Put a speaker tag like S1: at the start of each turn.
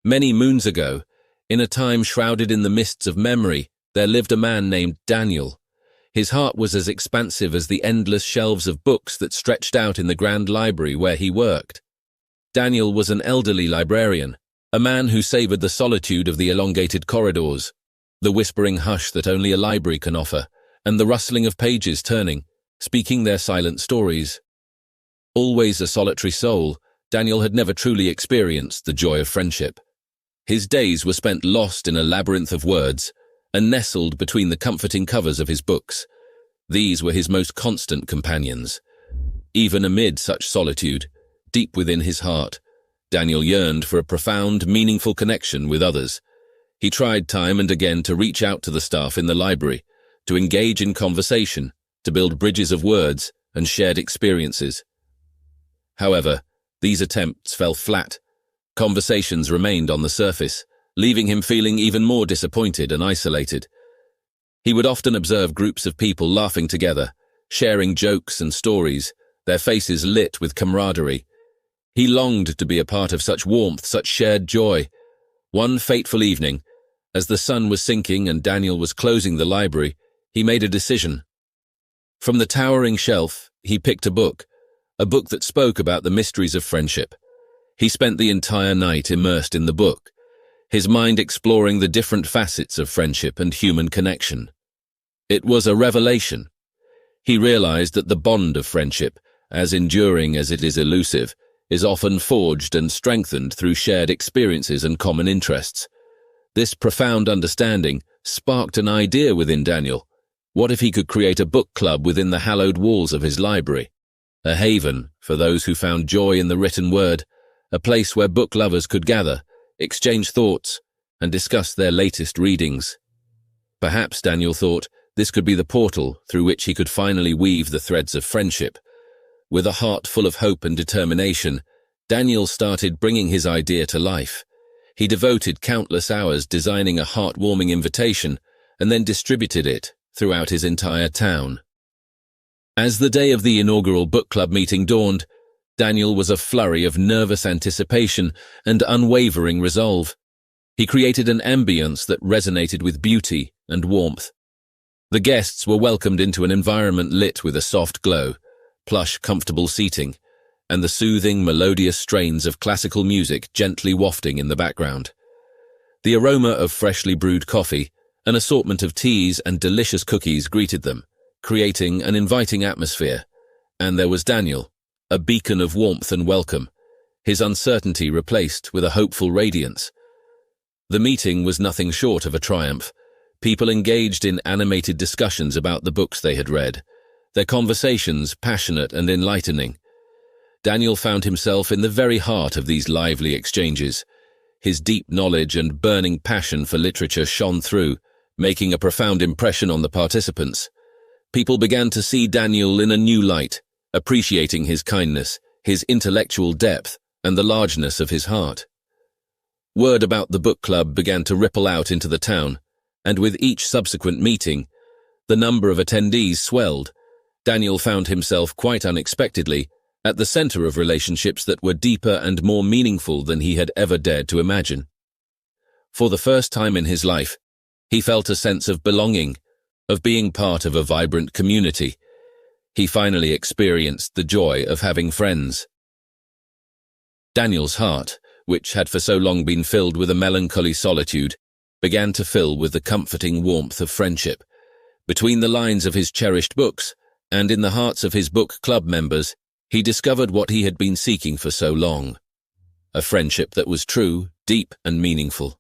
S1: Many moons ago, in a time shrouded in the mists of memory, there lived a man named Daniel. His heart was as expansive as the endless shelves of books that stretched out in the grand library where he worked. Daniel was an elderly librarian, a man who savored the solitude of the elongated corridors, the whispering hush that only a library can offer, and the rustling of pages turning, speaking their silent stories. Always a solitary soul, Daniel had never truly experienced the joy of friendship. His days were spent lost in a labyrinth of words and nestled between the comforting covers of his books. These were his most constant companions. Even amid such solitude, deep within his heart, Daniel yearned for a profound, meaningful connection with others. He tried time and again to reach out to the staff in the library, to engage in conversation, to build bridges of words and shared experiences. However, these attempts fell flat. Conversations remained on the surface, leaving him feeling even more disappointed and isolated. He would often observe groups of people laughing together, sharing jokes and stories, their faces lit with camaraderie. He longed to be a part of such warmth, such shared joy. One fateful evening, as the sun was sinking and Daniel was closing the library, he made a decision. From the towering shelf, he picked a book that spoke about the mysteries of friendship. He spent the entire night immersed in the book, his mind exploring the different facets of friendship and human connection. It was a revelation. He realized that the bond of friendship, as enduring as it is elusive, is often forged and strengthened through shared experiences and common interests. This profound understanding sparked an idea within Daniel. What if he could create a book club within the hallowed walls of his library? A haven for those who found joy in the written word, a place where book lovers could gather, exchange thoughts, and discuss their latest readings. Perhaps, Daniel thought, this could be the portal through which he could finally weave the threads of friendship. With a heart full of hope and determination, Daniel started bringing his idea to life. He devoted countless hours designing a heartwarming invitation and then distributed it throughout his entire town. As the day of the inaugural book club meeting dawned, Daniel was a flurry of nervous anticipation and unwavering resolve. He created an ambience that resonated with beauty and warmth. The guests were welcomed into an environment lit with a soft glow, plush, comfortable seating, and the soothing, melodious strains of classical music gently wafting in the background. The aroma of freshly brewed coffee, an assortment of teas and delicious cookies greeted them, creating an inviting atmosphere. And there was Daniel, a beacon of warmth and welcome, his uncertainty replaced with a hopeful radiance. The meeting was nothing short of a triumph. People engaged in animated discussions about the books they had read, their conversations passionate and enlightening. Daniel found himself in the very heart of these lively exchanges. His deep knowledge and burning passion for literature shone through, making a profound impression on the participants. People began to see Daniel in a new light, appreciating his kindness, his intellectual depth, and the largeness of his heart. Word about the book club began to ripple out into the town, and with each subsequent meeting, the number of attendees swelled. Daniel found himself quite unexpectedly at the center of relationships that were deeper and more meaningful than he had ever dared to imagine. For the first time in his life, he felt a sense of belonging, of being part of a vibrant community. He finally experienced the joy of having friends. Daniel's heart, which had for so long been filled with a melancholy solitude, began to fill with the comforting warmth of friendship. Between the lines of his cherished books, and in the hearts of his book club members, he discovered what he had been seeking for so long. A friendship that was true, deep, and meaningful.